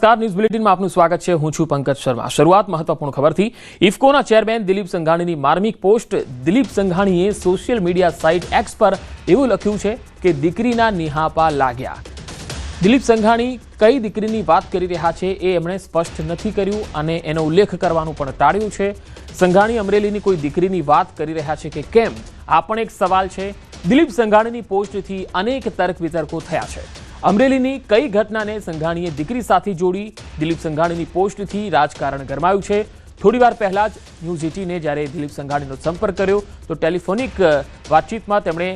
નમસ્કાર, ન્યૂઝ બુલેટિનમાં આપનું સ્વાગત છે। હું છું પંકજ શર્મા। શરૂઆત મહત્વપૂર્ણ ખબરથી। ઇફકોના ચેરમેન દિલીપ સંઘાણીની માર્મિક પોસ્ટ। દિલીપ સંઘાણીએ સોશિયલ મીડિયા સાઇટ એક્સ પર એવું લખ્યું છે કે દીકરીના નિહાપા લાગ્યા। દિલીપ સંઘાણી કઈ દીકરીની વાત કરી રહ્યા છે એ એમણે સ્પષ્ટ નથી કર્યું અને એનો ઉલ્લેખ કરવાનું પણ ટાળ્યું છે। સંઘાણી અમરેલીની કોઈ દીકરીની વાત કરી રહ્યા છે કે કેમ, આ પણ એક સવાલ છે। દિલીપ સંઘાણીની પોસ્ટથી અનેક તર્ક વિતર્કો થયા છે। અમરેલીની કઈ ઘટનાને સંઘાણીએ દીકરી સાથે જોડી? દિલીપ સંઘાણીની પોસ્ટથી રાજકારણ ગરમાયું છે। થોડીવાર પહેલા જ ન્યૂઝ 18ને જ્યારે દિલીપ સંઘાણીનો સંપર્ક કર્યો તો ટેલિફોનિક વાતચીતમાં તેમણે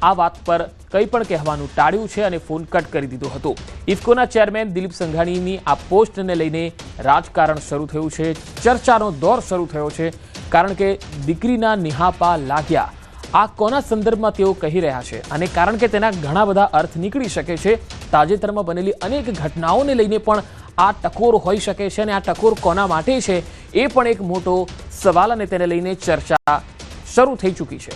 આ વાત પર કંઈ પણ કહેવાનું ટાળ્યું છે અને ફોન કટ કરી દીધો હતો। ઇફકોના ચેરમેન દિલીપ સંઘાણીની આ પોસ્ટને લઈને રાજકારણ શરૂ થયું છે, ચર્ચાનો દોર શરૂ થયો છે, કારણ કે દીકરીના નિહાપા લાગ્યા આ કોના સંદર્ભમાં તેઓ કહી રહ્યા છે અને કારણ કે તેના ઘણા બધા અર્થ નીકળી શકે છે। તાજેતરમાં બનેલી અનેક ઘટનાઓને લઈને પણ આ ટકોર હોઈ શકે છે અને આ ટકોર કોના માટે છે એ પણ એક મોટો સવાલ અને તેને લઈને ચર્ચા શરૂ થઈ ચૂકી છે।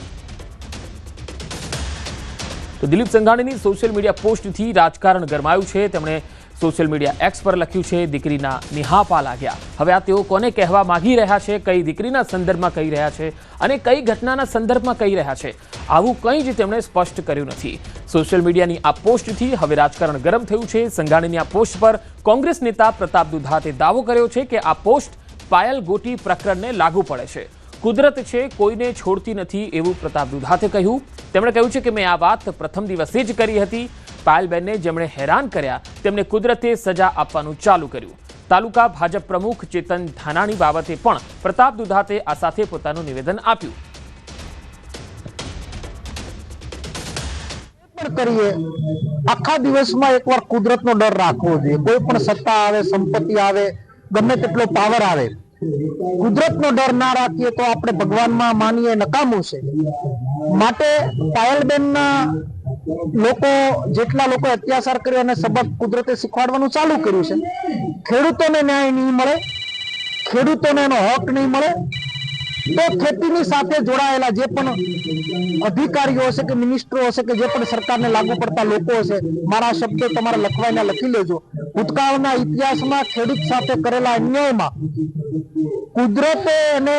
તો દિલીપ સંઘાણીની સોશિયલ મીડિયા પોસ્ટથી રાજકારણ ગરમાયું છે। તેમણે સોશિયલ મીડિયા એક્સ પર લખ્યું છે દીકરીના નિહાપા લાગ્યા। હવે આ તેઓ કોને કહેવા માંગી રહ્યા છે, કઈ દીકરીના સંદર્ભમાં કહી રહ્યા છે અને કઈ ઘટનાના સંદર્ભમાં કહી રહ્યા છે, આવું કંઈ જ તેમણે સ્પષ્ટ કર્યું નથી। સોશિયલ મીડિયાની આ પોસ્ટથી હવે રાજકારણ ગરમ થયું છે। સંઘાણીની આ પોસ્ટ પર કોંગ્રેસ નેતા પ્રતાપ દુધાતે દાવો કર્યો છે કે આ પોસ્ટ પાયલ ગોટી પ્રકરણને લાગુ પડે છે। કુદરત છે, કોઈને છોડતી નથી એવું પ્રતાપ દુધાતે કહ્યું। તેમણે કહ્યું છે કે મેં આ વાત પ્રથમ દિવસે જ કરી હતી। પાયલબેનને જેમણે હેરાન કર્યા તેમને કુદરતે સજા આપવાનું ચાલુ કર્યું। તાલુકા ભાજપ પ્રમુખ ચેતન ધાનાણી બાબતે પણ પ્રતાપ દુધાતે આ સાથે પોતાનું નિવેદન આપ્યું। આખા દિવસમાં એકવાર કુદરતનો ડર રાખવો જોઈએ। કોઈ પણ સત્તા આવે, સંપત્તિ આવે, ગમે તેટલો પાવર આવે, કુદરતનો ડર ના રાખીએ તો આપણે ભગવાનમાં માનીએ નકામું છે। માટે પાયલબેનના જેટલા લોકો અત્યાચાર કર્યો અને સબક કુદરતે શીખવાડવાનું ચાલુ કર્યું છે। ખેડૂતોને ન્યાય નહીં મળે, ખેડૂતોને એનો હક નહીં મળે તો ખેતીની સાથે જોડાયેલા જે પણ અધિકારીઓ હશે કે મિનિસ્ટરો હશે કે જે પણ સરકારને લાગુ પડતા લોકો હશે, મારા શબ્દો તમારે લખવાના લખી લેજો। ભૂતકાળના ઇતિહાસમાં ખેડૂત સાથે કરેલા અન્યાયમાં કુદરતે એને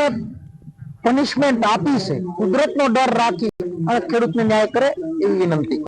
પનિશમેન્ટ આપી છે। કુદરતનો ડર રાખી અને ખેડૂતને ન્યાય કરે એવી વિનંતી।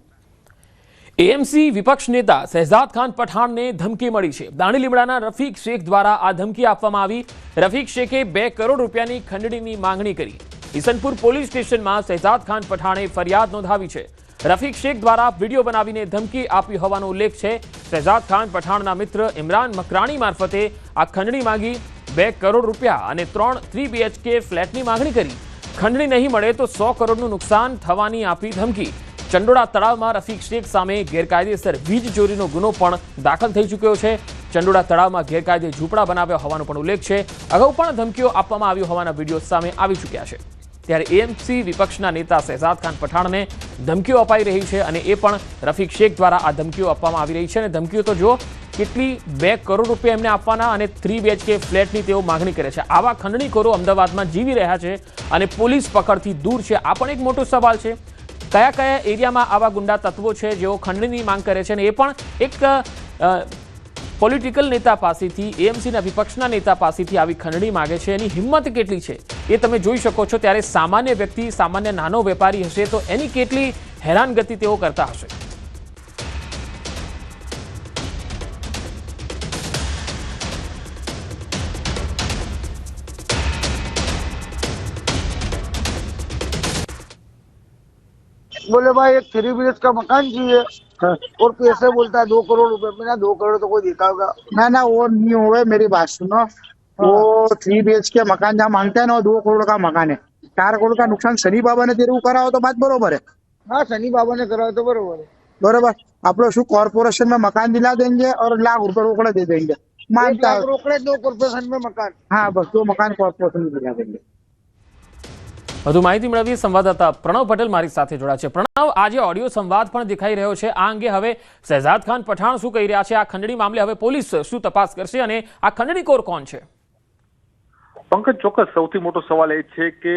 એએમસી વિપક્ષ નેતા શહેજાદ ખાન પઠાણને ધમકી મળી છે। દાણીલીમડાના રફીક શેખ દ્વારા આ ધમકી આપવામાં આવી। રફીક શેખે 2 કરોડ રૂપિયાની ખંડણીની માંગણી કરી। ઈસનપુર પોલીસ સ્ટેશનમાં શહેજાદ ખાન પઠાણે ફરિયાદ નોંધાવી છે। રફીક શેખ દ્વારા વિડીયો બનાવીને ધમકી આપી હોવાનો ઉલ્લેખ છે। શહેજાદ ખાન પઠાણના મિત્ર ઇમરાન મકરાણી મારફતે આ ખંડણી માંગી। 2 કરોડ રૂપિયા અને 3 BHK ફ્લેટની માંગણી કરી। ખંડણી નહીં મળે તો 100 કરોડનું નુકસાન થવાની આપી ધમકી। ચંડોળા તળાવમાં રફીક શેખ સામે ગેરકાયદેસર વીજ ચોરીનો ગુનો પણ દાખલ થઈ ચૂક્યો છે। ચંડોળા તળાવમાં ગેરકાયદે ઝૂંપડા બનાવ્યા હોવાનો પણ ઉલ્લેખ છે। અગાઉ પણ ધમકીઓ આપવામાં આવી હોવાના વિડીયો સામે આવી ચૂક્યા છે। ત્યારે એએમસી વિપક્ષના નેતા શહેજાદ ખાન પઠાણને ધમકીઓ અપાઈ રહી છે અને એ પણ રફીક શેખ દ્વારા આ ધમકીઓ આપવામાં આવી રહી છે। અને ધમકીઓ તો જો કેટલી 2 કરોડ રૂપિયા એમને આપવાના અને 3 BHK ફ્લેટની તેઓ માંગણી કરે છે। આવા ખંડણીખોરો અમદાવાદમાં જીવી રહ્યા છે અને પોલીસ પકડથી દૂર છે। આ પણ એક મોટો સવાલ છે, કયા કયા એરિયામાં આવા ગુંડા તત્વો છે જેઓ ખંડણીની માંગ કરે છે અને એ પણ એક પોલિટિકલ નેતા પાસેથી, એએમસીના વિપક્ષના નેતા પાસેથી આવી ખંડણી માંગે છે। એની હિંમત કેટલી છે એ તમે જોઈ શકો છો। ત્યારે સામાન્ય વ્યક્તિ, સામાન્ય નાનો વેપારી હશે તો એની કેટલી હેરાનગતિ તેઓ કરતા હશે। बोले भाई एक 3 BHK का मकान चाहिए और पैसे बोलता है 2 करोड़ रुपए। मैंने 2 करोड़ तो कोई देता होगा ना वो नहीं होवे। मेरी बात सुनो, वो 3 BHK मकान जहाँ मांगता है ना, 2 करोड़ का मकान है। 4 करोड़ का नुकसान शनि बाबा ने तेरे को करा हो तो बात बरोबर है। हाँ, शनि बाबा ने करा तो बरोबर है। बरोबर। आप लोग शू कॉर्पोरेशन में मकान दिला देंगे और ₹1,00,000 रोकड़े दे देंगे। 1 मानता लाख रोकड़े 2 कॉर्पोरेशन में मकान। हाँ, बस 2 मकान कॉर्पोरेशन में दिला देंगे। વધુ માહિતી મેળવી સંવાદદાતા પ્રણવ પટેલ મારી સાથે જોડાયા છે। પ્રણવ, આજે ઓડિયો સંવાદ પણ દેખાઈ રહ્યો છે। આ અંગે હવે શહેજાદ ખાન પઠાણ શું કહી રહ્યા છે? આ ખંડણી મામલે હવે પોલીસ શું તપાસ કરશે અને આ ખંડણીખોર કોણ છે? પંકજ, ચોક્કસ સૌથી મોટો સવાલ એ છે કે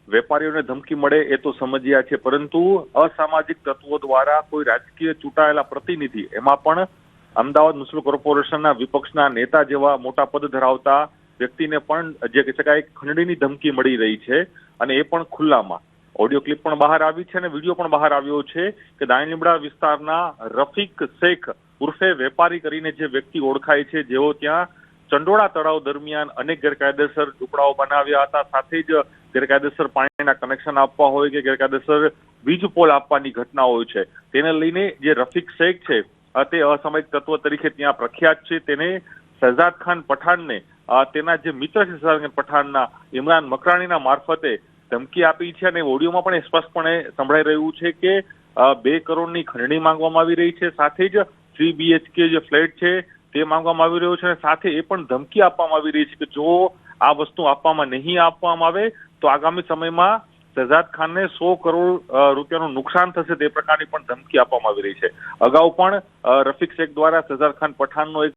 વેપારીઓને ધમકી મળે એ તો સમજ્યા છે, પરંતુ અસામાજિક તત્વો દ્વારા કોઈ રાજકીય ચૂંટાયેલા પ્રતિનિધિ, એમાં પણ અમદાવાદ મ્યુનિસિપલ કોર્પોરેશનના વિપક્ષના નેતા જેવા મોટા પદ ધરાવતા વ્યક્તિને પણ જે કહી શકાય ખંડણીની ધમકી મળી રહી છે, અને એ પણ ખુલ્લામાં. ઓડિયો ક્લિપ પણ બહાર આવી છે અને વિડીયો પણ બહાર આવ્યો છે કે દાણીલીમડા વિસ્તારના રફીક શેખ ઉર્ફે વેપારી કરીને જે વ્યક્તિ ઓળખાય છે, જેઓ ત્યાં ચંડોળા તળાવ દરમિયાન અનેક ગેરકાયદેસર ઝૂંપડાઓ બનાવ્યા હતા, સાથે જ ગેરકાયદેસર પાણીના કનેક્શન આપવા હોય કે ગેરકાયદેસર વીજ પોલ આપવાની ઘટનાઓ છે, તેને લઈને જે રફીક શેખ છે તે અસામાજિક તત્વ તરીકે ત્યાં પ્રખ્યાત છે. તેને શહેજાદ ખાન પઠાણને તેના જે મિત્ર છે શહેજાદ ખાન પઠાણના ઇમરાન મકરાણીના મારફતે ધમકી આપી છે, અને ઓડિયોમાં પણ સ્પષ્ટપણે સંભળાઈ રહ્યું છે કે 2 કરોડની ખંડણી માંગવામાં આવી રહી છે, સાથે જ 3 BHK જે ફ્લેટ છે તે માંગવામાં આવી રહ્યો છે, અને સાથે એ પણ ધમકી આપવામાં આવી રહી છે કે જો આ વસ્તુ નહીં આપવામાં આવે તો આગામી સમયમાં શહેજાદ ખાનને 100 કરોડ રૂપિયાનું નુકસાન થશે, તે પ્રકારની પણ ધમકી આપવામાં આવી રહી છે. અગાઉ પણ રફીક શેખ દ્વારા શહેજાદ ખાન પઠાણનો એક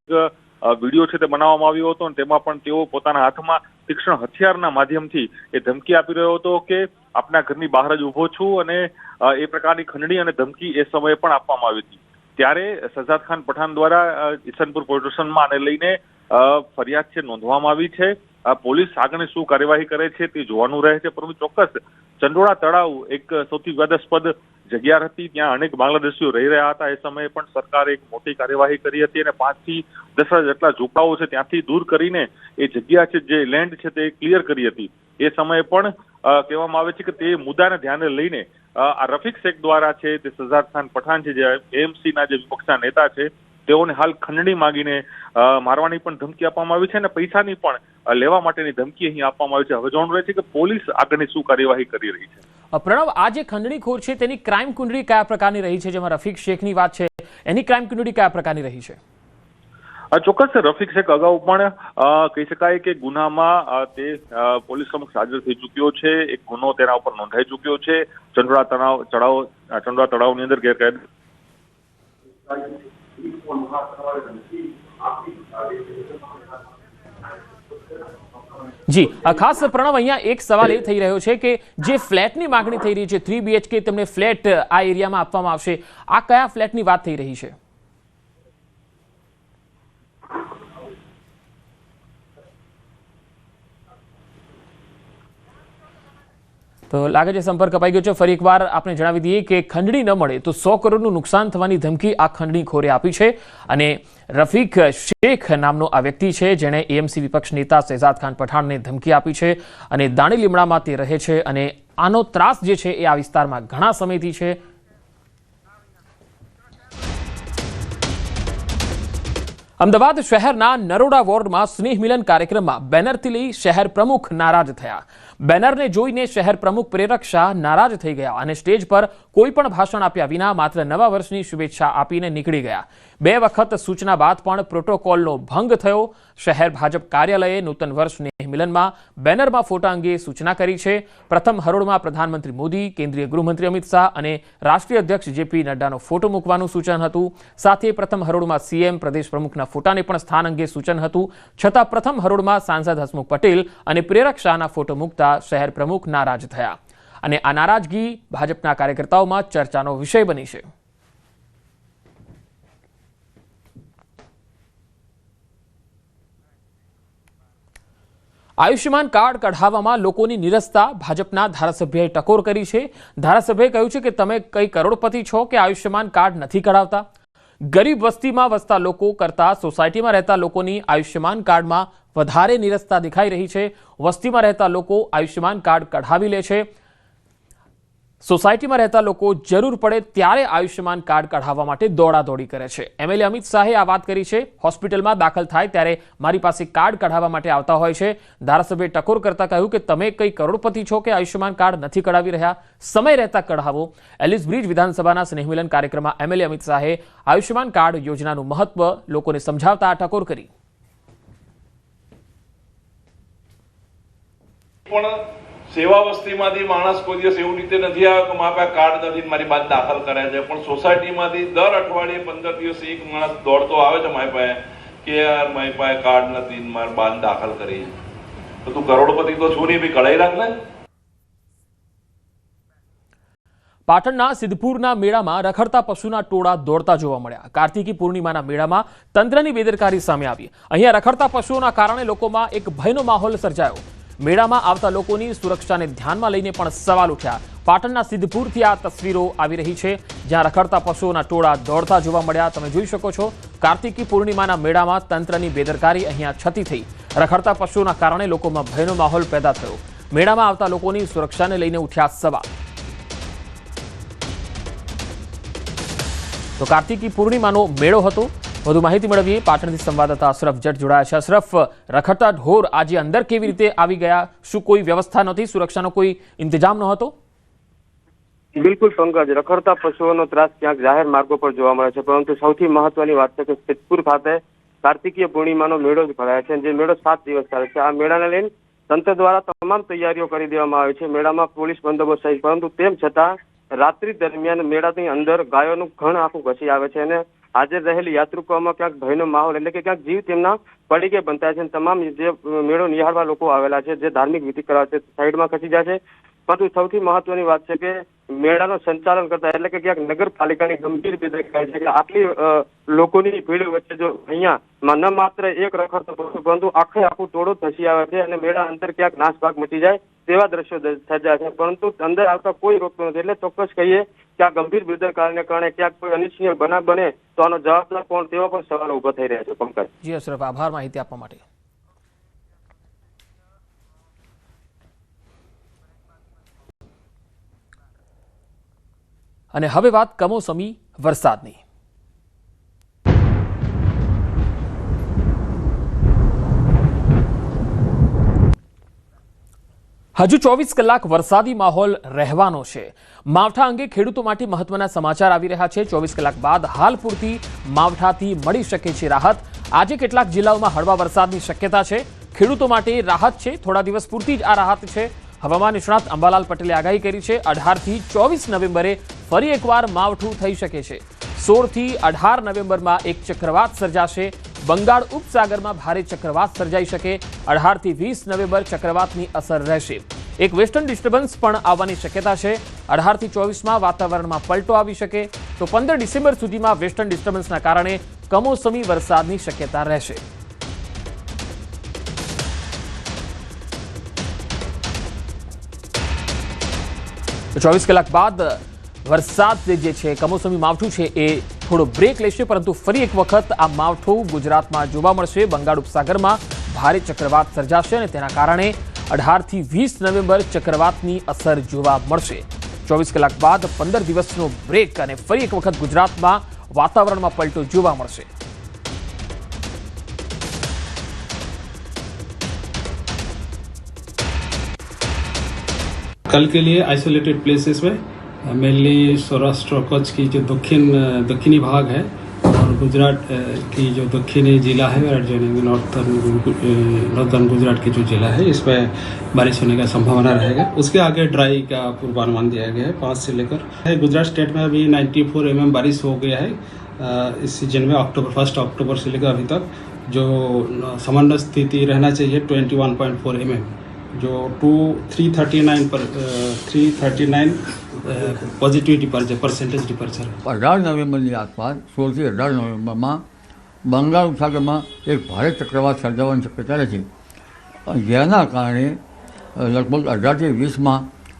વિડીયો છે તે બનાવવામાં આવ્યો હતો, અને તેમાં પણ તેઓ પોતાના હાથમાં તીક્ષ્ણ હથિયારના માધ્યમથી એ ધમકી આપી રહ્યો હતો કે આપના ઘરની બહાર જ ઉભો છું, અને એ પ્રકારની ખંડણી અને ધમકી એ સમયે પણ આપવામાં આવી હતી. ત્યારે શહેજાદ ખાન પઠાણ દ્વારા ઈસનપુર પોલીસ સ્ટેશનમાં આને લઈને ફરિયાદ છે નોંધવામાં આવી છે. પોલીસ આગળની શું કાર્યવાહી કરે છે તે જોવાનું રહે છે, પરંતુ ચોક્કસ ચંડોળા તળાવ એક સૌથી વિવાદાસ્પદ જગ્યા હતી, ત્યાં અનેક બાંગ્લાદેશીઓ રહી રહ્યા હતા. એ સમયે પણ સરકારે એક મોટી કાર્યવાહી કરી હતી અને 5 થી 10 જેટલા ઝૂંપડાઓ છે ત્યાંથી દૂર કરીને એ જગ્યા છે, જે લેન્ડ છે તે ક્લિયર કરી હતી. એ સમયે પણ કહેવામાં આવે છે કે તે મુદ્દાને ધ્યાને લઈને આ રફીક શેખ દ્વારા છે તે શહેજાદ ખાન પઠાણ છે, જે AMCના જે વિપક્ષના નેતા છે, તેઓને હાલ ખંડણી માંગીને મારવાની પણ ધમકી આપવામાં આવી છે, અને પૈસાની પણ લેવા માટેની ધમકી અહીં આપવામાં આવી છે. હવે જોવાનું રહે છે કે પોલીસ આગળની શું કાર્યવાહી કરી રહી છે. પ્રણવ, આ જે ખંડણીખોર છે તેની ક્રાઇમ કુંડળી કયા પ્રકારની રહી છે? જેમાં રફીક શેખની વાત છે, એની ક્રાઇમ કુંડળી કયા પ્રકારની રહી છે? ચોક્કસ રફીક શેખ અગાઉ પણ કહી શકાય કે ગુનામાં તે પોલીસ સમક્ષ હાજર થઈ ચૂક્યો છે. એક ગુનો તેના ઉપર નોંધાઈ ચૂક્યો છે. ચંડોળા તળાવની અંદર ગેરકાયદે જી ખાસ પ્રણવ, અહીંયા એક સવાલ એ થઈ રહ્યો છે કે જે ફ્લેટની માંગણી થઈ રહી છે 3 BHK તેમને ફ્લેટ આ એરિયામાં આપવામાં આવશે, આ કયા ફ્લેટની વાત થઈ રહી છે? તો લાગે છે સંપર્ક કપાઈ ગયો છે. ફરી એકવાર આપણે જણાવી દઈએ કે ખંડણી ન મળે તો 100 કરોડનું નુકસાન થવાની ધમકી આ ખંડણીખોરે આપી છે, અને રફીક શેખ નામનો આ વ્યક્તિ છે જેણે AMC વિપક્ષ નેતા શહેજાદ ખાન પઠાણને ધમકી આપી છે, અને દાણીલીમડામાં તે રહે છે, અને આનો ત્રાસ જે છે એ આ વિસ્તારમાં ઘણા સમયથી છે. અમદાવાદ શહેરના નરોડા વોર્ડમાં સ્નેહ મિલન કાર્યક્રમમાં બેનરથી લઈ શહેર પ્રમુખ નારાજ થયા. બેનરને જોઈને શહેર પ્રમુખ પ્રેરક શાહ નારાજ થઈ ગયા અને સ્ટેજ પર કોઈ પણ ભાષણ આપ્યા વિના માત્ર નવા વર્ષની શુભેચ્છા આપીને નીકળી ગયા. 2 વખત સૂચના બાદ પણ પ્રોટોકોલનો ભંગ થયો. શહેર ભાજપ કાર્યાલયે નૂતન વર્ષ સ્નેહ મિલનમાં બેનરમાં ફોટા અંગે સૂચના કરી છે. પ્રથમ હરોળમાં પ્રધાનમંત્રી મોદી, કેન્દ્રીય ગૃહમંત્રી અમિત શાહ અને રાષ્ટ્રીય અધ્યક્ષ JP નડ્ડાનો ફોટો મૂકવાનું સૂચન હતું. સાથે પ્રથમ હરોળમાં CM, પ્રદેશ પ્રમુખના ફોટાને પણ સ્થાન અંગે સૂચન હતું. છતાં પ્રથમ હરોળમાં સાંસદ હસમુખ પટેલ અને પ્રેરક શાહના ફોટો મૂકતા શહેર પ્રમુખ નારાજ થયા, અને આ નારાજગી ભાજપના કાર્યકર્તાઓમાં ચર્ચાનો વિષય બની છે. આયુષ્યમાન કાર્ડ કઢાવવામાં લોકોની નિરસતા ભાજપના ધારાસભ્યએ ટકોર કરી છે. ધારાસભ્યએ કહ્યું છે કે તમે કઈ કરોડપતિ છો કે આયુષ્યમાન કાર્ડ નથી કઢાવતા? ગરીબ વસ્તીમાં વસતા લોકો કરતા સોસાયટીમાં રહેતા લોકોની આયુષ્યમાન કાર્ડમાં વધારે નિરસતા દેખાઈ રહી છે. વસ્તીમાં રહેતા લોકો આયુષ્યમાન કાર્ડ કઢાવી લે છે. સોસાયટીમાં રહેતા લોકો જરૂર પડે ત્યારે આયુષ્યમાન કાર્ડ કઢાવવા માટે દોડાદોડી કરે છે. MLA અમિત શાહે આ વાત કરી છે. હોસ્પિટલમાં દાખલ થાય ત્યારે મારી પાસે કાર્ડ કઢાવવા માટે આવતા હોય છે. ધારાસભ્યએ ટકોર કરતા કહ્યું કે તમે કઈ કરોડપતિ છો કે આયુષ્યમાન કાર્ડ નથી કઢાવી રહ્યા? સમય રહેતા કઢાવો. એલિસ બ્રિજ વિધાનસભાના સ્નેહમિલન કાર્યક્રમમાં MLA અમિત શાહે આયુષ્યમાન કાર્ડ યોજનાનું મહત્વ લોકોને સમજાવતા આ ટકોર કરી. સેવા વસ્તીમાંથી માણસ કોઈ દિવસ એવું રીતે નથી આવ્યો કે મારા પાસે કાર્ડ નથી, મારી બાદ દાખલ કરાય છે. પણ સોસાયટીમાંથી દર અઠવાડિયે 15 દિવસે એક માણસ દોડતો આવે છે મારી પાસે કે યાર મારી પાસે કાર્ડ નથી, મારી બાદ દાખલ કરી. તો તું કરોડપતિ તો છું નહીં, ભાઈ કઢાઈ રાખ ને. પાટણના સિદ્ધપુરના મેળામાં રખડતા પશુના ટોળા દોડતા જોવા મળ્યા. કાર્તિકી પૂર્ણિમાના મેળામાં તંત્રની બેદરકારી સામે આવી. અહીંયા રખડતા પશુઓના કારણે લોકોમાં એક ભયનો માહોલ સર્જાયો. મેળામાં આવતા લોકોની સુરક્ષાને ધ્યાનમાં લઈને પણ સવાલ ઉઠ્યા. પાટણના સિદ્ધપુરથી આ તસવીરો આવી રહી છે, જ્યાં રખડતા પશુઓના ટોળા દોડતા જોવા મળ્યા. તમે જોઈ શકો છો, કાર્તિકી પૂર્ણિમાના મેળામાં તંત્રની બેદરકારી અહીંયા છતી થઈ. રખડતા પશુઓના કારણે લોકોમાં ભયનો માહોલ પેદા થયો. મેળામાં આવતા લોકોની સુરક્ષાને લઈને ઉઠ્યા સવાલ. તો કાર્તિકી પૂર્ણિમાનો મેળો હતો. વધુ માહિતી મેળવીએ. પાટણથી સંવાદદાતા અશરફ જટ જોડાયા છે. અશરફ, રખડતા ઢોર આજે અંદર કેવી રીતે આવી ગયા? શું કોઈ વ્યવસ્થા નહોતી? સુરક્ષાનો કોઈ ઇંતજામ ન હતો? બિલકુલ પંકજ, રખડતા પશુઓનો ત્રાસ ક્યાંક જાહેર માર્ગો પર જોવા મળે છે, પરંતુ સૌથી મહત્વની વાત છે કે સિદ્ધપુર ખાતે કાર્તિકીય પૂર્ણિમાનો મેળો જ ભરાય છે, જે મેળો 7 દિવસ ચાલે છે. આ મેળાને લઈને તંત્ર દ્વારા તમામ તૈયારીઓ કરી દેવામાં આવી છે. મેળામાં પોલીસ બંદોબસ્ત સહિત, પરંતુ તેમ છતાં રાત્રિ દરમિયાન મેળાની અંદર ગાયોનું ઘણ આખું ઘસી આવે છે અને હાજર રહેલી યાત્રિકોમાં ક્યાંક ભયનો માહોલ, એટલે કે ક્યાંક જીવ તેમના પડીકે બંધાય છે. તમામ જે મેળો નિહાળવા લોકો આવેલા છે, જે ધાર્મિક વિધિ કરવા છે, સાઈડમાં ખસી જાય છે. પરંતુ સૌથી મહત્વની વાત છે કે મેળાનું સંચાલન કરતા, એટલે કે ક્યાંક નગરપાલિકાની ગંભીર બેદરકારી છે કે આટલી લોકોની ભીડ વચ્ચે જો અહીંયા ન માત્ર એક રખડતો પશુ, પરંતુ આખું ટોળું ધસી આવે છે અને મેળા અંદર ક્યાંક નાસભાગ મચી જાય તેવા દ્રશ્યો સર્જાય છે, પરંતુ અંદર આવતા કોઈ રોકતું નથી. એટલે ચોક્કસ કહીએ કે આ ગંભીર બેદરકારીને કારણે ક્યાંક કોઈ અનિચ્છનીય બનાવ બને તો આનો જવાબદાર કોણ, તેવા પણ સવાલો ઉભા થઈ રહ્યા છે. પંકજ. જી અશરફ, આભાર માહિતી આપવા માટે. અને હવે વાત કમોસમી વરસાદની. હજુ 24 કલાક વરસાદી માહોલ રહેવાનો છે. માવઠા અંગે ખેડૂતો માટે મહત્વના સમાચાર આવી રહ્યા છે. 24 કલાક બાદ હાલ પૂરતી માવઠાથી મળી શકે છે રાહત. આજે કેટલાક જિલ્લાઓમાં હળવા વરસાદની શક્યતા છે. ખેડૂતો માટે રાહત છે. થોડા દિવસ પૂરતી જ આ રાહત છે. હવામાન નિષ્ણાત અંબાલાલ પટેલે આગાહી કરી છે. 18 થી 24 નવેમ્બરે ફરી એકવાર માવઠું થઈ શકે છે. 16 થી 18 નવેમ્બરમાં એક ચક્રવાત સર્જાશે. બંગાળ ઉપસાગરમાં ભારે ચક્રવાત સર્જાઈ શકે. 18 થી 20 નવેમ્બર ચક્રવાતની અસર રહેશે. એક વેસ્ટર્ન ડિસ્ટર્બન્સ પણ આવવાની શક્યતા છે. 18 થી 24માં વાતાવરણમાં પલટો આવી શકે. તો 15 ડિસેમ્બર સુધીમાં વેસ્ટર્ન ડિસ્ટર્બન્સના કારણે કમોસમી વરસાદની શક્યતા રહેશે. તો 24 કલાક બાદ વરસાદ જે છે, કમોસમી માવઠું છે, એ થોડો બ્રેક લેશે, પરંતુ ફરી એક વખત આ માવઠું ગુજરાતમાં જોવા મળશે. બંગાળ ઉપસાગરમાં ભારે ચક્રવાત સર્જાશે અને તેના કારણે 18 થી 20 નવેમ્બર ચક્રવાતની અસર જોવા મળશે. 24 કલાક બાદ 15 દિવસનો બ્રેક અને ફરી એક વખત ગુજરાતમાં વાતાવરણમાં પલટો જોવા મળશે. कल के लिए आइसोलेटेड प्लेसेस में मेनली सौराष्ट्र और कच्छ की जो दक्षिणी भाग है और गुजरात की जो दक्षिणी जिला है और जो नॉर्दर्न गुजरात की जो जिला है, इसमें बारिश होने का संभावना रहेगा. उसके आगे ड्राई का पूर्वानुमान दिया गया है 5 से लेकर. गुजरात स्टेट में अभी 94 mm बारिश हो गया है इस सीजन में. 1 अक्टूबर से लेकर अभी तक जो सामान्य स्थिति रहना चाहिए 21.4 mm, जो 339 पॉजिटिव डिपार्चर परसेंटेज डिपार्चर. 18 નવેમ્બરની આસપાસ 16 થી 18 નવેમ્બરમાં બંગાળ ઉપસાગરમાં એક ભારે ચક્રવાત સર્જાવાની શક્યતા રહે છે, જેના કારણે લગભગ 18 થી 20માં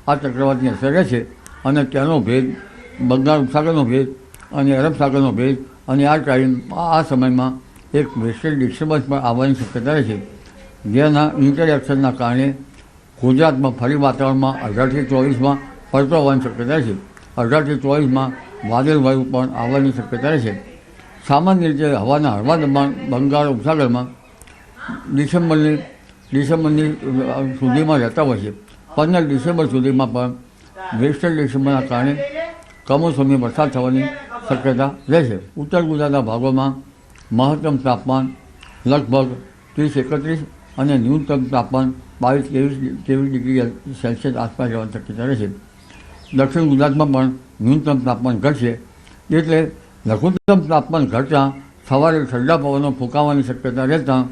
આ ચક્રવાતની અસર રહેશે અને તેનો ભેદ બંગાળ ઉપસાગરનો ભેદ અને અરબ સાગરનો ભેદ અને આ સમયમાં એક વેસ્ટર્ન ડિસ્ટર્બન્સ પણ આવવાની શક્યતા રહે છે, જેના ઇન્ટરેક્શનના કારણે ગુજરાતમાં ફરી વાતાવરણમાં 18 થી 24માં પલટો આવવાની શક્યતા છે. 18 થી 24માં વાદળવાયુ પણ આવવાની શક્યતા રહેશે. સામાન્ય રીતે હવાના હળવા દબાણ બંગાળ ઉપસાગરમાં ડિસેમ્બરની સુધીમાં રહેતા હોય છે. 15 ડિસેમ્બર સુધીમાં પણ વેસ્ટર્ન ડિસ્ટર્બન્સના કારણે કમોસમી વરસાદ થવાની શક્યતા રહેશે. ઉત્તર ગુજરાતના ભાગોમાં મહત્તમ તાપમાન લગભગ 30-31 અને ન્યૂનતમ તાપમાન 22-23 ડિગ્રી સેલ્સિયસ આસપાસ રહેવાની શક્યતા રહેશે. દક્ષિણ ગુજરાતમાં પણ ન્યૂનતમ તાપમાન ઘટશે, એટલે લઘુત્તમ તાપમાન ઘટતાં સવારે ઠંડા પવનો ફૂંકાવાની શક્યતા રહેતાં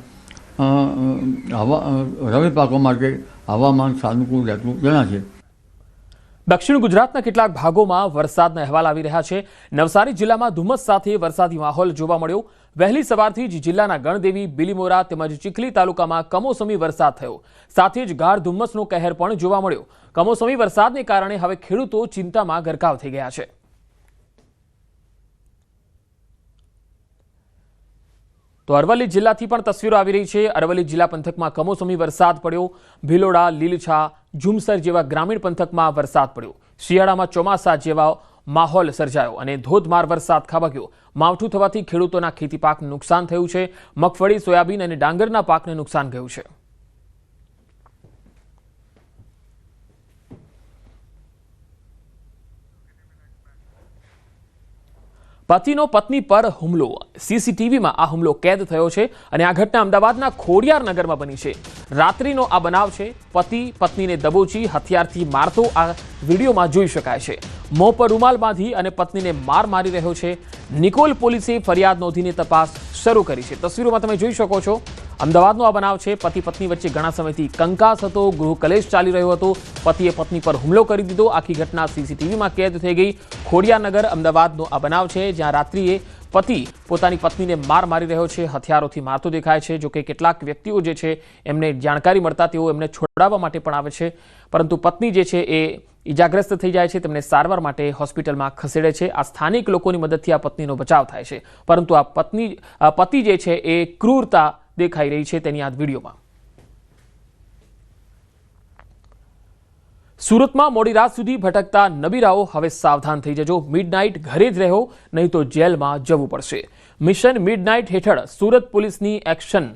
રવિ પાકો માટે હવામાન સાનુકૂળ રહેતું જણાશે. દક્ષિણ ગુજરાતના કેટલાક ભાગોમાં વરસાદના અહેવાલ આવી રહ્યા છે। નવસારી જિલ્લામાં ધુમ્મસ સાથે વરસાદી માહોલ જોવા મળ્યો। વહેલી સવારથી જ જિલ્લાના ગણદેવી, બિલીમોરા તેમજ ચીખલી તાલુકામાં કમોસમી વરસાદ થયો। સાથે જ ગાઢ ધુમ્મસનો કહેર પણ જોવા મળ્યો। કમોસમી વરસાદને કારણે હવે ખેડૂતો ચિંતામાં ગરકાવ થઈ ગયા છે। તો અરવલ્લી જિલ્લાથી પણ તસવીરો આવી રહી છે। અરવલ્લી જિલ્લા પંથકમાં કમોસમી વરસાદ પડ્યો। ભિલોડા, લીલછા, ઝુમસર જેવા ગ્રામીણ પંથકમાં વરસાદ પડ્યો। શિયાળામાં ચોમાસા જેવા માહોલ સર્જાયો અને ધોધમાર વરસાદ ખાબક્યો। માવઠું થવાથી ખેડૂતોના ખેતી પાકને નુકસાન થયું છે। મગફળી, સોયાબીન અને ડાંગરના પાકને નુકસાન ગયું છે। પતિનો પત્ની પર હુમલો। સીસીટીવીમાં આ હુમલો કેદ થયો છે અને આ ઘટના અમદાવાદના ખોડિયાર નગરમાં બની છે। રાત્રિનો આ બનાવ છે। પતિ પત્નીને દબોચી હથિયારથી મારતો આ વિડીયોમાં જોઈ શકાય છે। મોં પર રૂમાલ બાંધી અને પત્નીને માર મારી રહ્યો છે। નિકોલ પોલીસે ફરિયાદ નોંધીને તપાસ શરૂ કરી છે। તસવીરોમાં તમે જોઈ શકો છો અમદાવાદનો આ બનાવ છે। પતિ પત્ની વચ્ચે ઘણા સમયથી કંકાસ હતો, ગૃહ કલેશ ચાલી રહ્યો હતો। પતિએ પત્ની પર હુમલો કરી દીધો। આખી ઘટના સીસીટીવીમાં કેદ થઈ ગઈ। ખોડિયારનગર અમદાવાદનો આ બનાવ છે, જ્યાં રાત્રિએ પતિ પોતાની પત્નીને માર મારી રહ્યો છે, હથિયારોથી મારતો દેખાય છે। જોકે કેટલાક વ્યક્તિઓ જે છે એમને જાણકારી મળતા તેઓ એમને છોડાવવા માટે પણ આવે છે, પરંતુ પત્ની જે છે એ ઈજાગ્રસ્ત થઈ જાય છે। તેમને સારવાર માટે હોસ્પિટલમાં ખસેડે છે। આ સ્થાનિક લોકોની મદદથી આ પત્નીનો બચાવ થાય છે, પરંતુ આ પતિ જે છે એ ક્રૂરતા દેખાઈ રહી છે તેની આ વિડીયોમાં। સુરતમાં મોડી રાત સુધી ભટકતા નબીરાઓ હવે સાવધાન થઈ જજો। મિડનાઇટ ઘરે જ રહો, નહીં તો જેલમાં જવું પડશે। મિશન મિડનાઇટ હેઠળ સુરત પોલીસની એક્શન।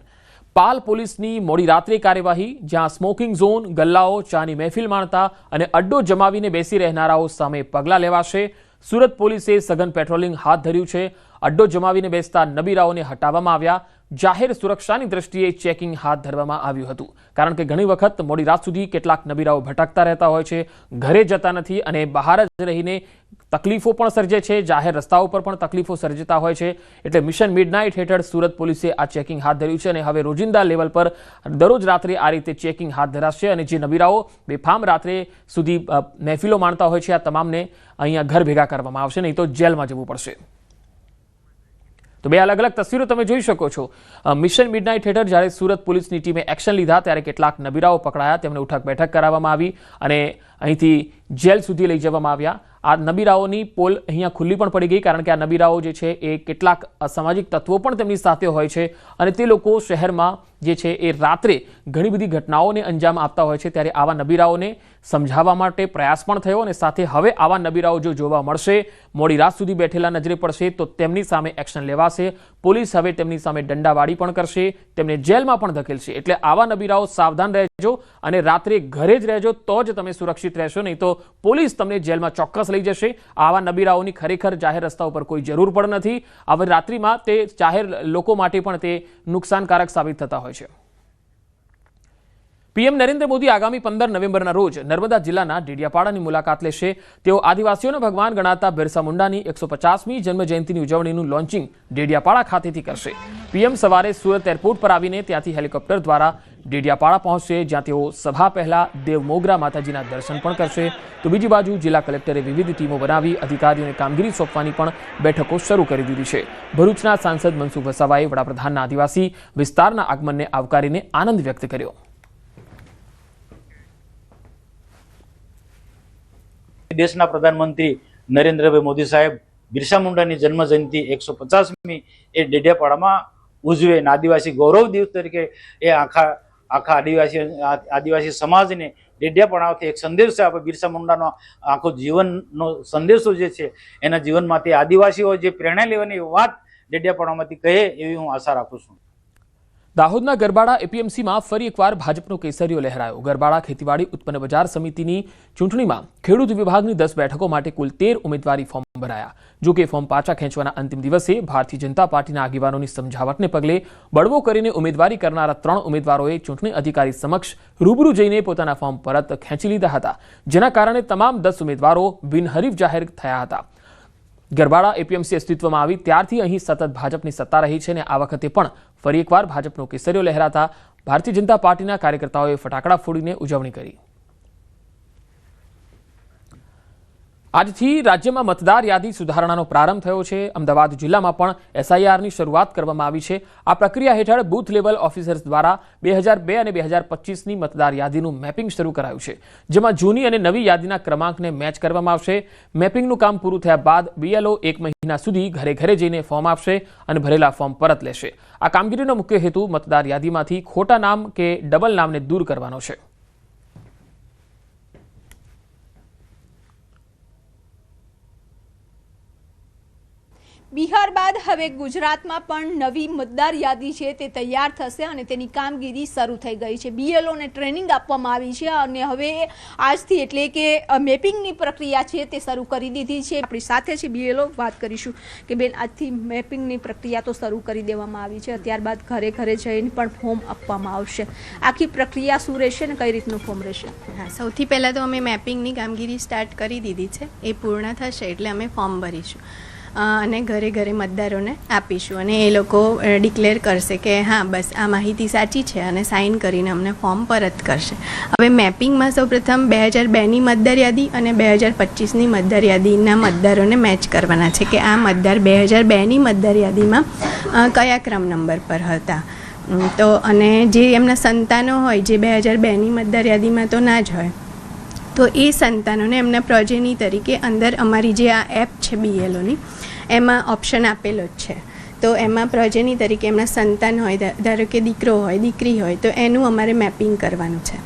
પાલ પોલીસની મોડી રાત્રે કાર્યવાહી, જ્યાં સ્મોકિંગ ઝોન, ગલ્લાઓ, ચાની મહેફિલ માણતા અને અડ્ડો જમાવીને બેસી રહેનારાઓ સામે પગલાં લેવાશે। સુરત પોલીસે સઘન પેટ્રોલિંગ હાથ ધર્યું છે। અડ્ડો જમાવીને બેસતા નબીરાઓને હટાવવામાં આવ્યા। જાહેર સુરક્ષાની દ્રષ્ટિએ ચેકિંગ હાથ ધરવામાં આવ્યું હતું, કારણ કે ઘણી વખત મોડી રાત સુધી કેટલાક નબીરાઓ ભટકતા રહેતા હોય છે, ઘરે જતા નથી અને બહાર જ રહીને તકલીફો પણ સર્જે છે। જાહેર રસ્તાઓ પર પણ તકલીફો સર્જતા હોય છે। એટલે મિશન મિડનાઇટ હેઠળ સુરત પોલીસે આ ચેકિંગ હાથ ધર્યું છે અને હવે રોજિંદા લેવલ પર દરરોજ રાત્રે આ રીતે ચેકિંગ હાથ ધરાશે અને જે નબીરાઓ બેફામ રાત્રે સુધી મહેફિલો માણતા હોય છે આ તમામને અહીંયા ઘર ભેગા કરવામાં આવશે, નહીં તો જેલમાં જવું પડશે। તો બે અલગ અલગ તસવીરો તમે જોઈ શકો છો। મિશન મિડનાઇટ હેઠળ જ્યારે સુરત પોલીસની ટીમે એક્શન લીધા ત્યારે કેટલાક નબીરાઓ પકડાયા, તેમને ઉઠક બેઠક કરાવવામાં આવી અને અહીંથી જેલ સુધી લઈ જવામાં આવ્યા। આ નબીરાઓની પોલ અહીંયા ખુલ્લી પણ પડી ગઈ, કારણ કે આ નબીરાઓ જે છે એ કેટલાક અસામાજિક તત્વો પણ તેમની સાથે હોય છે અને તે લોકો શહેરમાં જે છે એ રાત્રે ઘણી બધી ઘટનાઓને અંજામ આપતા હોય છે। ત્યારે આવા નબીરાઓને સમજાવવા માટે પ્રયાસ પણ થયો અને સાથે હવે આવા નબીરાઓ જો જોવા મળશે, મોડી રાત સુધી બેઠેલા નજરે પડશે, તો તેમની સામે એક્શન લેવાશે। પોલીસ હવે તેમની સામે દંડાવાળી પણ કરશે, તેમને જેલમાં પણ ધકેલશે। એટલે આવા નબીરાઓ સાવધાન રહેજો અને રાત્રે ઘરે જ રહેજો, તો જ તમે સુરક્ષિત રહેશો, નહીં તો પોલીસ તમને જેલમાં ચોક્કસ લઈ જશે। આવા નબીરાઓની ખરેખર જાહેર રસ્તા ઉપર કોઈ જરૂર પણ નથી। હવે રાત્રિમાં તે જાહેર લોકો માટે પણ તે નુકસાનકારક સાબિત થતા હોય છે। પીએમ નરેન્દ્ર મોદી આગામી 15 નવેમ્બરના રોજ નર્મદા જિલ્લાના ડેડિયાપાડાની મુલાકાત લેશે। તેઓ આદિવાસીઓના ભગવાન ગણાતા બિરસા મુંડાની 150મી જન્મજયંતિની ઉજવણીનું લોન્ચિંગ ડેડિયાપાડા ખાતેથી કરશે। પીએમ સવારે સુરત એરપોર્ટ પર આવીને ત્યાંથી હેલિકોપ્ટર દ્વારા ડેડિયાપાડા પહોંચશે, જ્યાં તેઓ સભા પહેલા દેવ મોગરા માતાજીના દર્શન પણ કરશે। તો બીજી બાજુ જિલ્લા કલેક્ટરે વિવિધ ટીમો બનાવી અધિકારીઓને કામગીરી સોંપવાની પણ બેઠકો શરૂ કરી દીધી છે। ભરૂચના સાંસદ મનસુખ વસાવાએ વડાપ્રધાનના આદિવાસી વિસ્તારના આગમનને આવકારીને આનંદ વ્યક્ત કર્યો। દેશના પ્રધાનમંત્રી નરેન્દ્રભાઈ મોદી સાહેબ બિરસા મુંડાની જન્મજયંતિ 150મી એ ડેડિયાપાડામાં ઉજવે અને આદિવાસી ગૌરવ દિવસ તરીકે એ આખા આદિવાસી સમાજને ડેડિયાપાડાથી એક સંદેશ આપે। બિરસા મુંડાનો આખો જીવનનો સંદેશો જે છે એના જીવનમાંથી આદિવાસીઓ જે પ્રેરણા લેવાની વાત ડેડિયાપાડામાંથી કહે એવી હું આશા રાખું છું। દાહોદના ગરબાડા એપીએમસીમાં ફરી એકવાર ભાજપનો કેસરીયો લહેરાયો। ગરબાડા ખેતીવાડી ઉત્પન્ન બજાર સમિતિની ચૂંટણીમાં ખેડૂત વિભાગની 10 બેઠકો માટે કુલ 13 ઉમેદવારી ફોર્મ ભરાયા। જો કે ફોર્મ પાછા ખેંચવાના અંતિમ દિવસે ભારતીય જનતા પાર્ટીના આગેવાનોની સમજાવટને પગલે બળવો કરીને ઉમેદવારી કરનારા 3 ઉમેદવારોએ ચૂંટણી અધિકારી સમક્ષ રૂબરૂ જઈને પોતાના ફોર્મ પરત ખેંચી લીધા હતા, જેના કારણે તમામ 10 ઉમેદવારો બિનહરીફ જાહેર થયા હતા। ગરબાડા એપીએમસી અસ્તિત્વમાં આવી ત્યારથી અહીં સતત ભાજપની સત્તા રહી છે અને આ વખતે પણ ફરી એકવાર ભાજપનો કેસરીયો લહેરાતા ભારતીય જનતા પાર્ટીના કાર્યકર્તાઓએ ફટાકડા ફોડીને ઉજવણી કરી। આજથી રાજ્યમાં મતદાર યાદી સુધારણાનો પ્રારંભ થયો છે। અમદાવાદ જિલ્લામાં પણ એસઆઈઆરની શરૂઆત કરવામાં આવી છે। આ પ્રક્રિયા હેઠળ બૂથ લેવલ ઓફિસર્સ દ્વારા 2002 અને 2025ની મતદાર યાદીનું મેપિંગ શરૂ કરાયું છે, જેમાં જૂની અને નવી યાદીના ક્રમાંકને મેચ કરવામાં આવશે। મેપિંગનું કામ પૂરું થયા બાદ બીએલઓ 1 મહિના સુધી ઘરે ઘરે જઈને ફોર્મ આપશે અને ભરેલા ફોર્મ પરત લેશે। આ કામગીરીનો મુખ્ય હેતુ મતદાર યાદીમાંથી ખોટા નામ કે ડબલ નામને દૂર કરવાનો છે। બિહાર બાદ હવે ગુજરાતમાં પણ નવી મતદાર યાદી છે તે તૈયાર થશે અને તેની કામગીરી શરૂ થઈ ગઈ છે। બીએલઓને ટ્રેનિંગ આપવામાં આવી છે અને હવે આજથી એટલે કે મેપિંગની પ્રક્રિયા છે તે શરૂ કરી દીધી છે। આપણી સાથે છે બીએલઓ, વાત કરીશું કે બેન આજથી મેપિંગની પ્રક્રિયા તો શરૂ કરી દેવામાં આવી છે, ત્યારબાદ ઘરે ઘરે જઈને પણ ફોર્મ આપવામાં આવશે। આખી પ્રક્રિયા શું રહેશે અને કઈ રીતનું ફોર્મ રહેશે? હા, સૌથી પહેલાં તો અમે મેપિંગની કામગીરી સ્ટાર્ટ કરી દીધી છે। એ પૂર્ણ થશે એટલે અમે ફોર્મ ભરીશું અને ઘરે ઘરે મતદારોને આપીશું અને એ લોકો ડિક્લેર કરશે કે હા બસ આ માહિતી સાચી છે અને સાઇન કરીને અમને ફોર્મ પરત કરશે। હવે મેપિંગમાં સૌપ્રથમ 2002ની મતદાર યાદી અને 2025ની મતદાર યાદીના મતદારોને મેચ કરવાના છે કે આ મતદાર 2002ની મતદાર યાદીમાં કયા ક્રમ નંબર પર હતા। તો અને જે એમના સંતાનો હોય જે 2002ની મતદાર યાદીમાં તો ના જ હોય, તો એ સંતાનોને એમના પ્રોજેની તરીકે અંદર અમારી જે આ એપ છે બીએલઓની એમાં ઓપ્શન આપેલો જ છે। તો એમાં પ્રોજેની તરીકે એમના સંતાન હોય, ધારો કે દીકરો હોય દીકરી હોય, તો એનું અમારે મેપિંગ કરવાનું છે।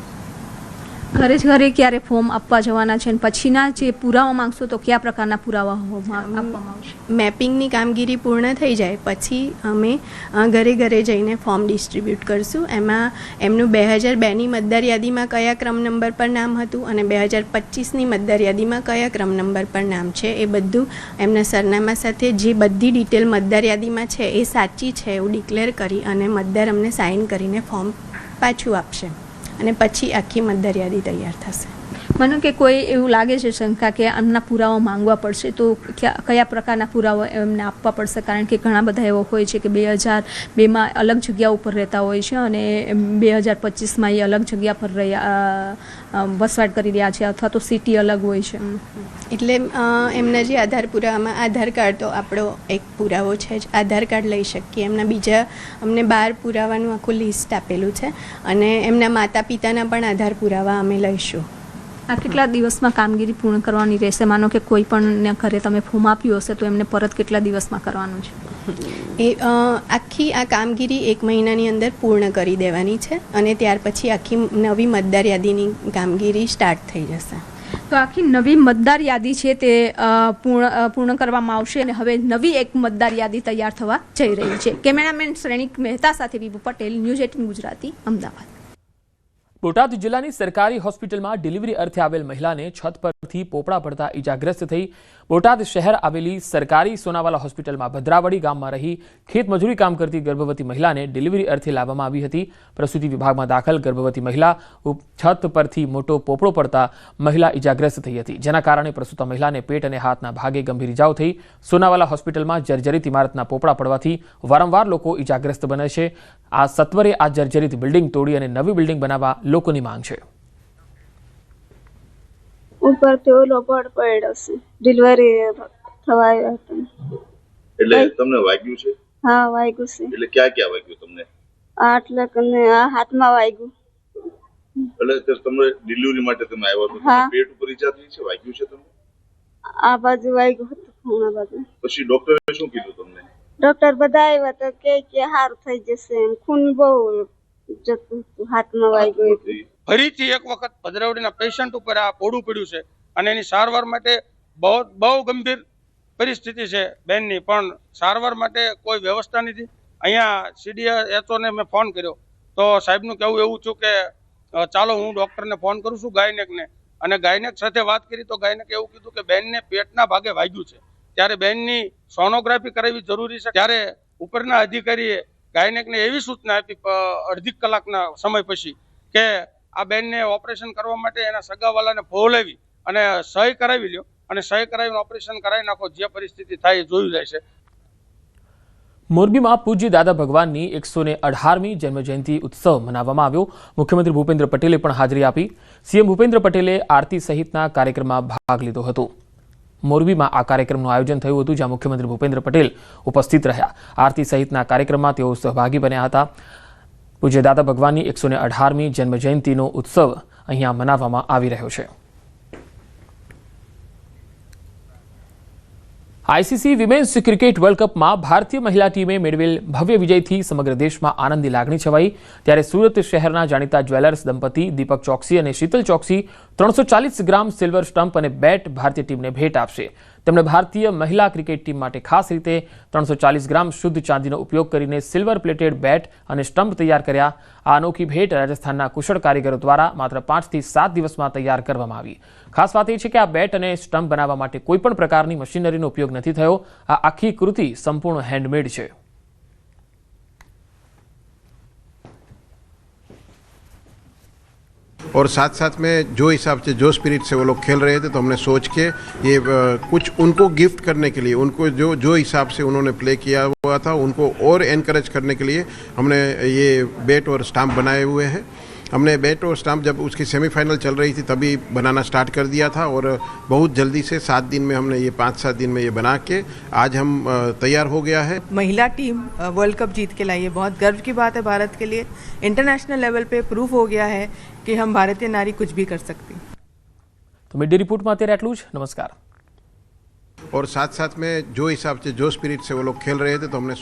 ઘરે ઘરે ક્યારે ફોર્મ આપવા જવાના છે અને પછીના જે પુરાવા માંગશો તો કયા પ્રકારના પુરાવા આપવામાં આવશે? મેપિંગની કામગીરી પૂર્ણ થઈ જાય પછી અમે ઘરે ઘરે જઈને ફોર્મ ડિસ્ટ્રીબ્યુટ કરશું। એમાં એમનું 2002ની મતદાર યાદીમાં કયા ક્રમ નંબર પર નામ હતું અને 2025ની મતદાર યાદીમાં કયા ક્રમ નંબર પર નામ છે એ બધું એમના સરનામા સાથે જે બધી ડિટેલ મતદાર યાદીમાં છે એ સાચી છે એવું ડિક્લેર કરી અને મતદાર અમને સાઇન કરીને ફોર્મ પાછું આપશે અને પછી આખી મતદાર યાદી તૈયાર થશે। મને કે કોઈ એવું લાગે છે શંકા કે આમના પુરાવા માંગવા પડશે, તો કયા પ્રકારના પુરાવા એમને આપવા પડશે? કારણ કે ઘણા બધા એવો હોય છે કે 2002માં અલગ જગ્યા ઉપર રહેતા હોય છે અને 2025માં એ અલગ જગ્યા પર વસવાટ કરી રહ્યા છે અથવા તો સિટી અલગ હોય છે। એટલે એમના જે આધાર પુરાવામાં આધાર કાર્ડ તો આપણો એક પુરાવો છે જ, આધાર કાર્ડ લઈ શકીએ। એમના બીજા અમને 12 પુરાવાનું આખું લિસ્ટ આપેલું છે અને એમના માતા પિતાના પણ આધાર પુરાવા અમે લઈશું। આ કેટલા દિવસમાં કામગીરી પૂર્ણ કરવાની રહેશે? માનો કે કોઈ પણ ઘરે તમે ફોર્મ આપ્યું હશે તો એમને પરત કેટલા દિવસમાં કરવાનું છે? એ આખી આ કામગીરી 1 મહિનાની અંદર પૂર્ણ કરી દેવાની છે અને ત્યાર પછી આખી નવી મતદાર યાદીની કામગીરી સ્ટાર્ટ થઈ જશે। તો આખી નવી મતદાર યાદી છે તે પૂર્ણ કરવામાં આવશે અને હવે નવી એક મતદાર યાદી તૈયાર થવા જઈ રહી છે। કેમેરામેન શ્રેણિક મહેતા સાથે વિભુ પટેલ, ન્યૂઝ 18 ગુજરાતી, અમદાવાદ। બોટાદ જિલ્લાની સરકારી હોસ્પિટલમાં ડિલિવરી અર્થે આવેલ મહિલાને છત પરથી પોપડા પડતા ઈજાગ્રસ્ત થઈ। બોટાદ શહેર આવેલી સરકારી સોનાવાલા હોસ્પિટલમાં ભદ્રાવડી ગામમાં રહી ખેતમજૂરી કામ કરતી ગર્ભવતી મહિલાને ડિલિવરી અર્થે લાવવામાં આવી હતી। પ્રસૂતિ વિભાગમાં દાખલ ગર્ભવતી મહિલા છત પરથી મોટો પોપડો પડતા મહિલા ઈજાગ્રસ્ત થઈ હતી, જેના કારણે પ્રસૂતા મહિલાને પેટ અને હાથના ભાગે ગંભીર ઇજાઓ થઈ। સોનાવાલા હોસ્પિટલમાં જર્જરિત ઇમારતના પોપડા પડવાથી વારંવાર લોકો ઈજાગ્રસ્ત બને છે। આ સત્વરે આ જર્જરિત બિલ્ડિંગ તોડી અને નવી બિલ્ડિંગ બનાવવા લોકોની માંગ છે। ઉપરથી ઓલો પડ પડ્યો છે, ડિલિવરી થવા આવ્યા હતા। એટલે તમને વાગ્યું છે? હા, વાગ્યું છે। એટલે ક્યાં વાગ્યું તમને? એટલે કને આ હાથમાં વાગ્યું। એટલે તમને ડિલિવરી માટે તમે આવ્યા તો પેટ ઉપર ઈજા થઈ છે? વાગ્યું છે તમને? આ બાજુ વાગ્યું હતું, ખૂણા બાજુ। પછી ડોક્ટરે શું કીધું તમને? ડોક્ટર બધા આવ્યા તો કે સારું થઈ જશે, ખૂન બહુ જતું હાથમાં વાગ્યું। ફરીથી એક વખત ભદ્રાવડીના પેશન્ટ ઉપર આ પોડું પડ્યું છે અને એની સારવાર માટે બહુ ગંભીર પરિસ્થિતિ છે બેનની, પણ સારવાર માટે કોઈ વ્યવસ્થા નથી। અહીંયા CDHOને મેં ફોન કર્યો તો સાહેબનું કહેવું એવું છું કે ચાલો હું ડૉક્ટરને ફોન કરું છું ગાયનેકને, અને ગાયનેક સાથે વાત કરી તો ગાયનેક એવું કીધું કે બેનને પેટના ભાગે વાગ્યું છે, ત્યારે બેનની સોનોગ્રાફી કરાવવી જરૂરી છે। ત્યારે ઉપરના અધિકારીએ ગાયનેકને એવી સૂચના આપી અડધી કલાકના સમય પછી કે આ બેનને ઓપરેશન કરવા માટે એના સગાવાલાને બોલાવી અને સહી કરાવી લ્યો અને સહી કરાવીને ઓપરેશન કરાવી નાખો, જે પરિસ્થિતિ થાય એ જોયું જાય છે। મોરબીમાં પૂજ્ય દાદા ભગવાનની 118મી જન્મજયંતિ ઉત્સવ મનાવવામાં આવ્યો। મુખ્યમંત્રી ભૂપેન્દ્ર પટેલે પણ હાજરી આપી। સીએમ ભૂપેન્દ્ર પટેલે આરતી સહિતના કાર્યક્રમમાં ભાગ લીધો હતો। મોરબીમાં આ કાર્યક્રમનું આયોજન થયું હતું, જ્યાં મુખ્યમંત્રી ભૂપેન્દ્ર પટેલ ઉપસ્થિત રહ્યા. આરતી સહિતના કાર્યક્રમમાં તેઓ સહભાગી બન્યા હતા. પૂજ્ય દાદા ભગવાનની 118મી જન્મજયંતિનો ઉત્સવ અહીંયા મનાવવામાં આવી રહ્યો છે. આઈસીસી વિમેન્સ ક્રિકેટ વર્લ્ડ કપમાં ભારતીય મહિલા ટીમે મેળવેલ ભવ્ય વિજયથી સમગ્ર દેશમાં આનંદની લાગણી છવાઈ. ત્યારે સુરત શહેરના જાણીતા જ્વેલર્સ દંપતી દીપક ચોકસી અને શીતલ ચોકસી 340 ગ્રામ સિલ્વર સ્ટમ્પ અને બેટ ભારતીય ટીમને ભેટ આપશે. તેમણે ભારતીય મહિલા ક્રિકેટ ટીમ માટે ખાસ રીતે 340 ગ્રામ શુદ્ધ ચાંદીનો ઉપયોગ કરીને સિલ્વર પ્લેટેડ બેટ અને સ્ટમ્પ તૈયાર કર્યા. આ અનોખી ભેટ રાજસ્થાનના કુશળ કારીગરો દ્વારા માત્ર 5 થી 7 દિવસમાં તૈયાર કરવામાં આવી. ખાસ વાત એ છે કે આ બેટ અને સ્ટમ્પ બનાવવા માટે કોઈપણ પ્રકારની મશીનરીનો ઉપયોગ નથી થયો. આ આખી કૃતિ સંપૂર્ણ હેન્ડમેડ છે. और साथ साथ में जो हिसाब से जो स्पिरिट से वो लोग खेल रहे थे, तो हमने सोच के ये कुछ उनको गिफ्ट करने के लिए, उनको जो हिसाब से उन्होंने प्ले किया हुआ था उनको और एनकरेज करने के लिए हमने ये बैट और स्टैम्प बनाए हुए हैं. हमने बैट और स्टैम्प जब उसकी सेमीफाइनल चल रही थी तभी बनाना स्टार्ट कर दिया था और बहुत जल्दी से 7 दिन में हमने ये 5-7 दिन में ये बना के आज हम तैयार हो गया है. महिला टीम वर्ल्ड कप जीत के लाई है, बहुत गर्व की बात है भारत के लिए. इंटरनेशनल लेवल पे प्रूफ हो गया है कि हम भारतीय नारी कुछ भी कर सकती. तो मिड डे रिपोर्ट में અત્યારે આટલું જ. नमस्कार. और साथ साथ में जो हिसाब से जो स्पिरिट से वो लोग खेल रहे थे, तो हमने